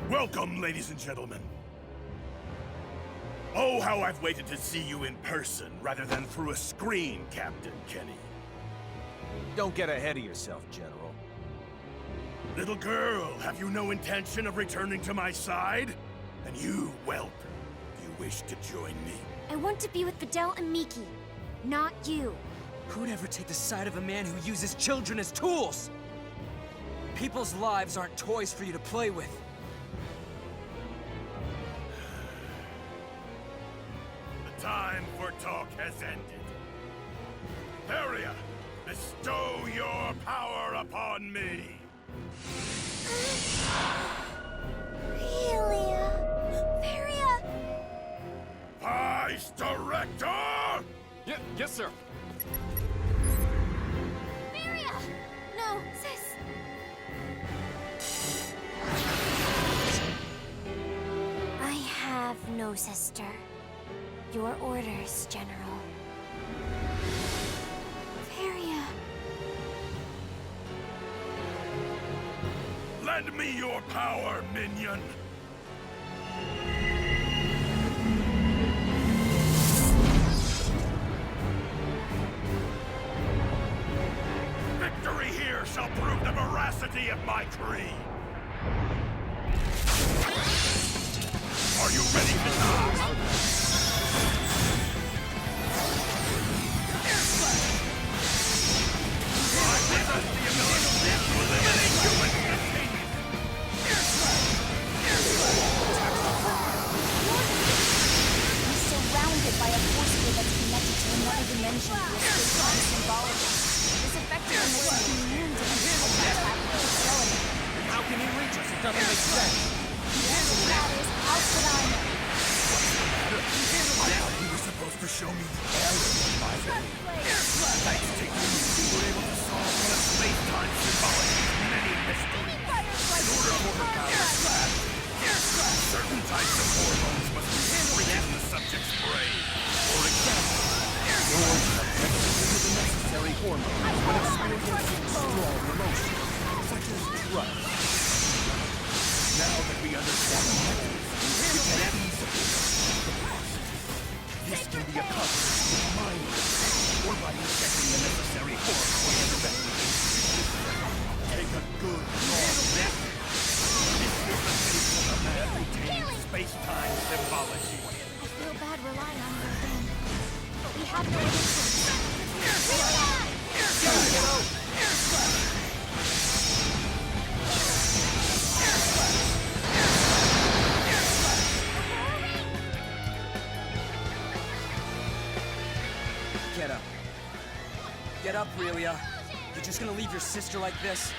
Welcome, ladies and gentlemen. Oh, how I've waited to see you in person rather than through a screen, Captain Kenny. Don't get ahead of yourself, General. Little girl, have you no intention of returning to my side? And you, whelp, do you wish to join me? I want to be with Fidel and Miki, not you. Who'd ever take the side of a man who uses children as tools? People's lives aren't toys for you to play with. The time for talk has ended. Varia, bestow your power upon me! Really? Varia! Vice Director! Yes, sir. Varia! No, sis! I have no sister. Your orders, General. Varia. Lend me your power, minion! Victory here shall prove the veracity of my creed! Are you ready to die? I possess the ability to eliminate human containment! He's surrounded by a force field that's connected to another dimension through a space-time symbology. This effectively makes him immune to any attack or facility. How can he reach us? It doesn't make sense. The answer to that is, how could I know? I thought you were supposed to show me the error of my way. Thanks to you, we were able to solve one of space-time symbology's many mysteries. In order for her power to last, certain types of hormones must be secreted in the subject's brain. For example, your subject is the necessary hormones when experiencing strong emotions, such as trust. Now that we understand the mechanism, we can easily the process. This can be accomplished with mindfulness or by injecting the necessary hormone directly. Take a good long breath. This is the face of a man who retains space-time symbology. I feel bad relying on you again. But we have no other choice. Get up. Get up, Relia. You're just gonna leave your sister like this?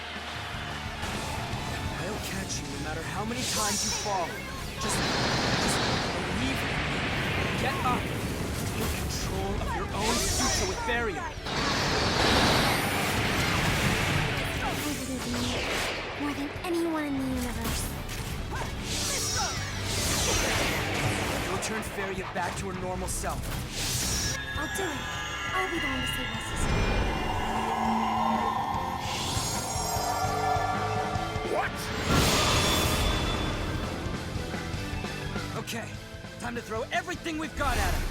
I'll catch you no matter how many times you fall. Just believe in me. Get up. Take control of your own future with Varia. I believe in you more than anyone in the universe. Go turn Varia back to her normal self. I'll do it. I'll be the one to save my sister. What? Okay, time to throw everything we've got at him.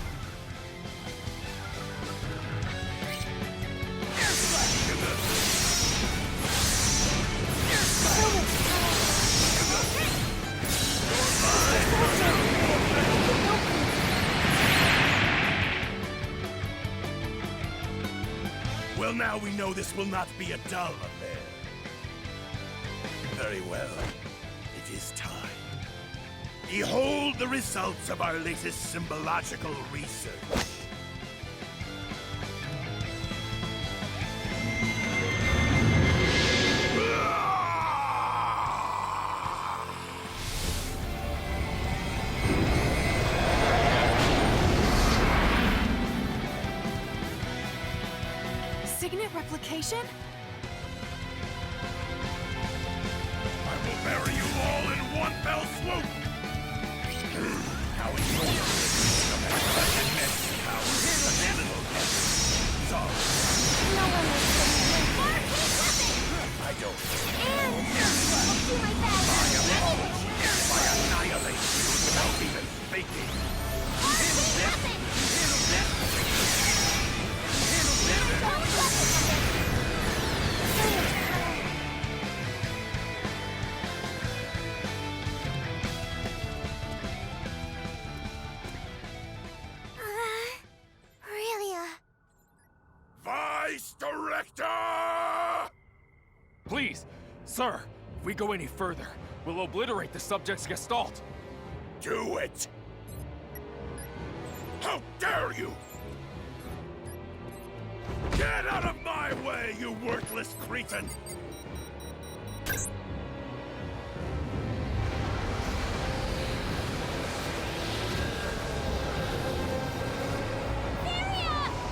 Well, now we know this will not be a dull affair. Very well. It is time. Behold the results of our latest symbological research. Signet replication? I will bury you all in one fell swoop! How is your immense power such a little heavy? Sorry. No one will save me. Mark, keep weapon! I don't. And I'll do my best. If I annihilate you without even thinking. Mark, keep weapon! Vice Director! Please, sir, if we go any further, we'll obliterate the subject's gestalt. Do it! How dare you! Get out of my way, you worthless cretin!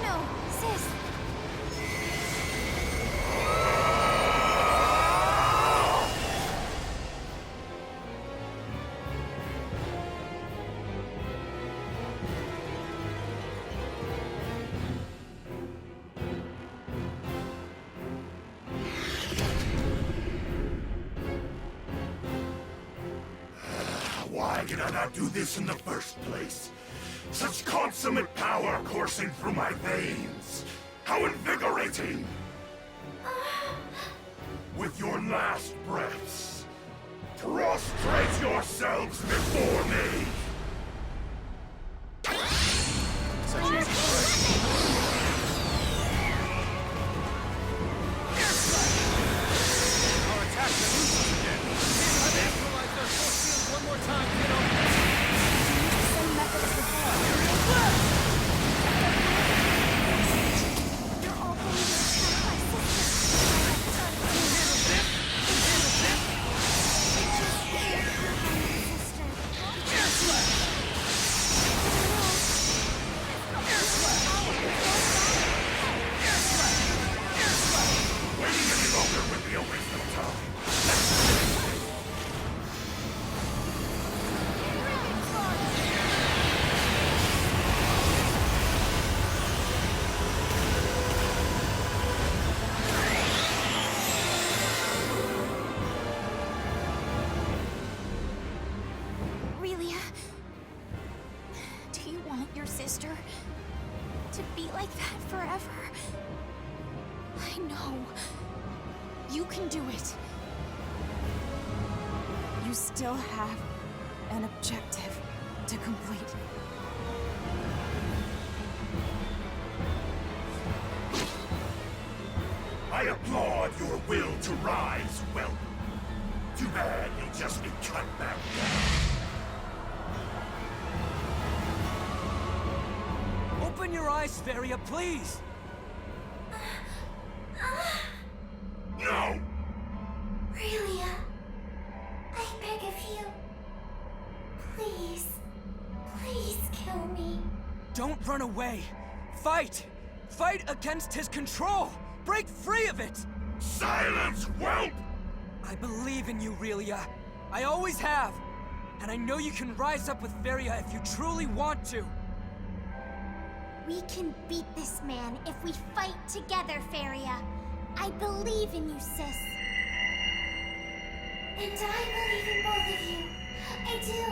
No, sis. Why did I not do this in the first place? Such consummate power coursing through my veins! How invigorating! With your last breaths, prostrate yourselves before me! Such easy prey. Our attack eludes us again. I've neutralized their force field one more time, kiddo. Same method as before. You're all going to attack my Waiting any longer would be a waste of time. Aurelia, do you want your sister to be like that forever? I know. You can do it. You still have an objective to complete. I applaud your will to rise, well. Too bad you'll just be cut back down. Open your eyes, Varia, please! No! Aurelia, I beg of you. Please, please kill me. Don't run away! Fight! Fight against his control! Break free of it! Silence, whelp! I believe in you, Aurelia. I always have. And I know you can rise up with Varia if you truly want to. We can beat this man if we fight together, Faria. I believe in you, sis. And I believe in both of you. I do.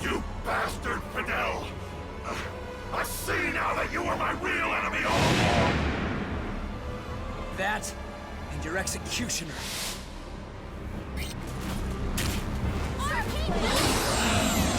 You bastard, Fidel! I see now that you were my real enemy all along! That, and your executioner. RP!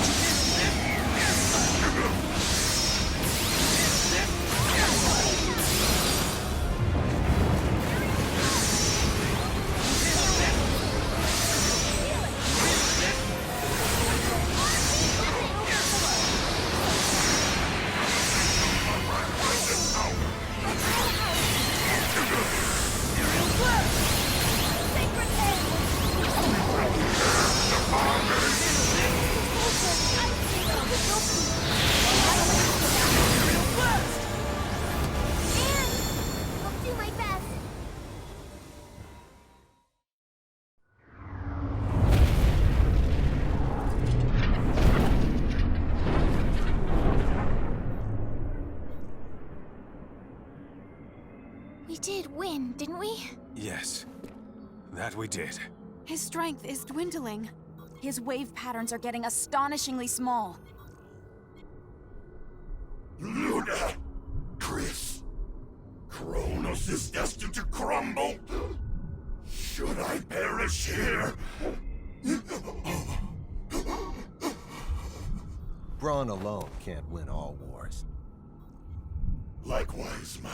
win, didn't we? Yes, that we did. His strength is dwindling. His wave patterns are getting astonishingly small. Luna! Chris! Kronos is destined to crumble! Should I perish here? Brawn alone can't win all wars. Likewise, my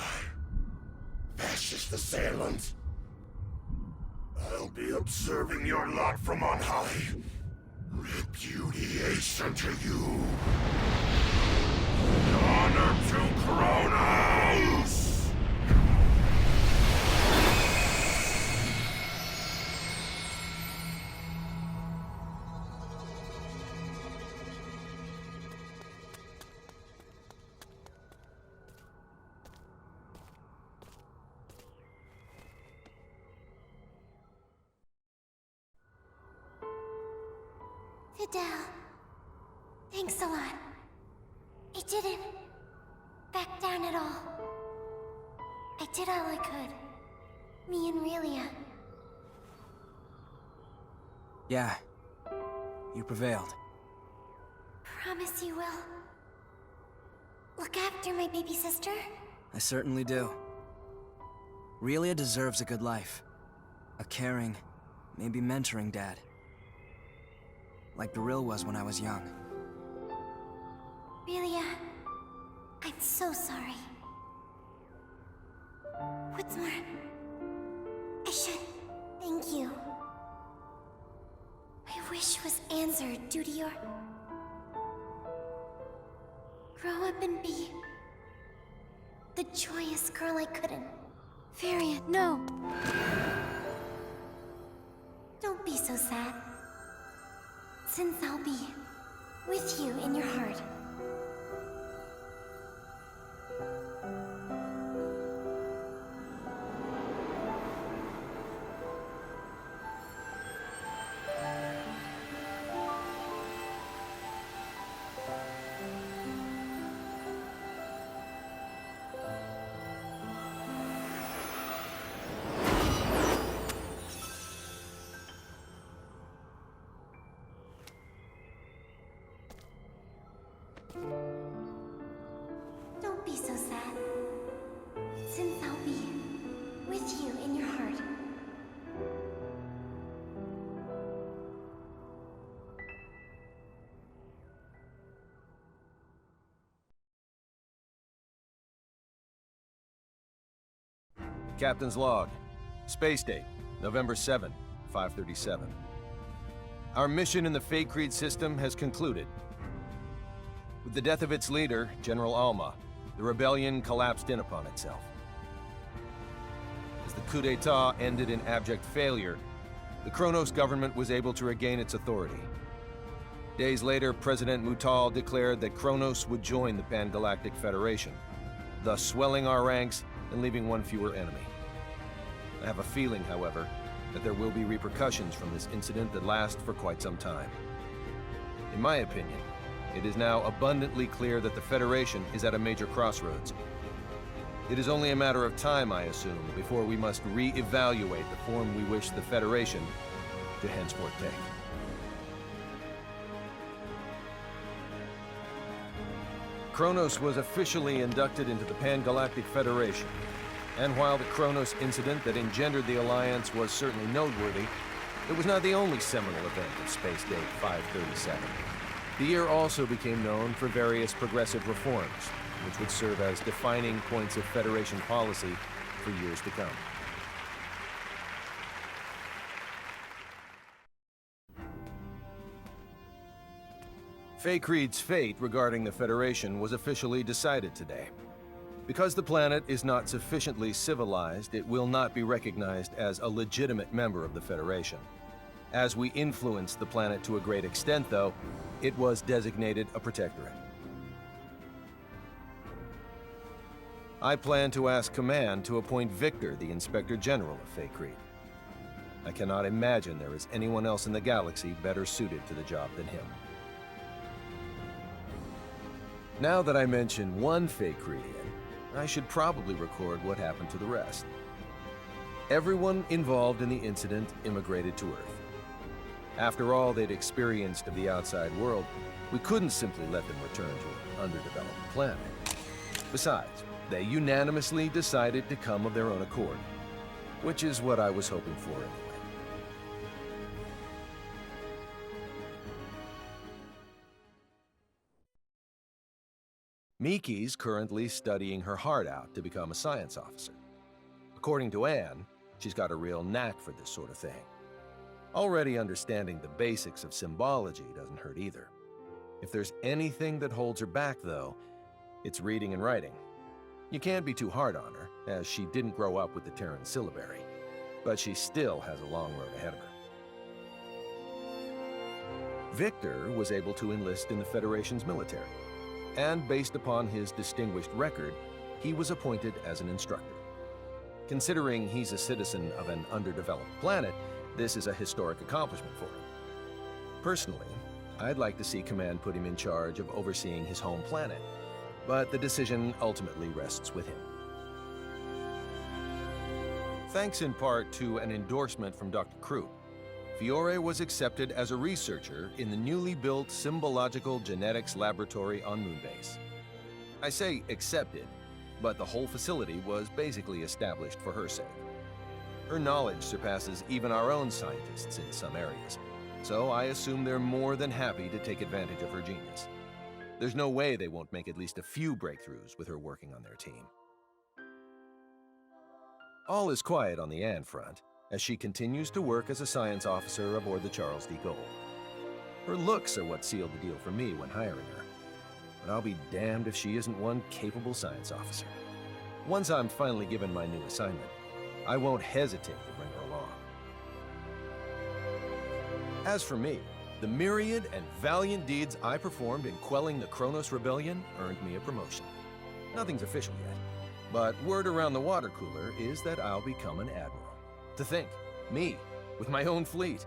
fascist assailants. I'll be observing your lot from on high. Repudiation to you. Honor to Kronos! Fidel, thanks a lot. I didn't back down at all. I did all I could. Me and Relia. Yeah. You prevailed. Promise you will. Look after my baby sister? I certainly do. Relia deserves a good life. A caring, maybe mentoring dad. Like Beryl was when I was young. Relia, I'm so sorry. What's more, I should thank you. My wish was answered due to your... grow up and be... the joyous girl I couldn't. Varian, no! Don't be so sad. Since I'll be with you in your heart. Don't be so sad. Since I'll be with you in your heart. Captain's log. Space date, November 7, 537. Our mission in the Faithlessness system has concluded. With the death of its leader, General Alma, the rebellion collapsed in upon itself. As the coup d'etat ended in abject failure, the Kronos government was able to regain its authority. Days later, President Mutal declared that Kronos would join the Pan-Galactic Federation, thus swelling our ranks and leaving one fewer enemy. I have a feeling, however, that there will be repercussions from this incident that last for quite some time. In my opinion, it is now abundantly clear that the Federation is at a major crossroads. It is only a matter of time, I assume, before we must re-evaluate the form we wish the Federation to henceforth take. Kronos was officially inducted into the Pan-Galactic Federation, and while the Kronos incident that engendered the Alliance was certainly noteworthy, it was not the only seminal event of Space Date 537. The year also became known for various progressive reforms, which would serve as defining points of Federation policy for years to come. Faithlessness' fate regarding the Federation was officially decided today. Because the planet is not sufficiently civilized, it will not be recognized as a legitimate member of the Federation. As we influenced the planet to a great extent, though, it was designated a protectorate. I plan to ask Command to appoint Victor the Inspector General of Faithlessness. I cannot imagine there is anyone else in the galaxy better suited to the job than him. Now that I mention one Faithlessian, I should probably record what happened to the rest. Everyone involved in the incident immigrated to Earth. After all they'd experienced of the outside world, we couldn't simply let them return to an underdeveloped planet. Besides, they unanimously decided to come of their own accord, which is what I was hoping for anyway. Miki's currently studying her heart out to become a science officer. According to Anne, she's got a real knack for this sort of thing. Already understanding the basics of symbology doesn't hurt either. If there's anything that holds her back, though, it's reading and writing. You can't be too hard on her, as she didn't grow up with the Terran syllabary, but she still has a long road ahead of her. Victor was able to enlist in the Federation's military, and based upon his distinguished record, he was appointed as an instructor. Considering he's a citizen of an underdeveloped planet, this is a historic accomplishment for him. Personally, I'd like to see Command put him in charge of overseeing his home planet, but the decision ultimately rests with him. Thanks in part to an endorsement from Dr. Krupp, Fiore was accepted as a researcher in the newly built Symbological Genetics Laboratory on Moonbase. I say accepted, but the whole facility was basically established for her sake. Her knowledge surpasses even our own scientists in some areas, so I assume they're more than happy to take advantage of her genius. There's no way they won't make at least a few breakthroughs with her working on their team. All is quiet on the Anne front, as she continues to work as a science officer aboard the Charles D. Gold. Her looks are what sealed the deal for me when hiring her, but I'll be damned if she isn't one capable science officer. Once I'm finally given my new assignment, I won't hesitate to bring her along. As for me, the myriad and valiant deeds I performed in quelling the Kronos Rebellion earned me a promotion. Nothing's official yet, but word around the water cooler is that I'll become an admiral. To think, me, with my own fleet.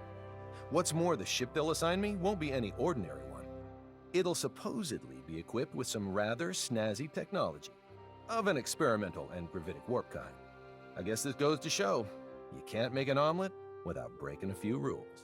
What's more, the ship they'll assign me won't be any ordinary one. It'll supposedly be equipped with some rather snazzy technology, of an experimental and gravitic warp kind. I guess this goes to show, you can't make an omelet without breaking a few rules.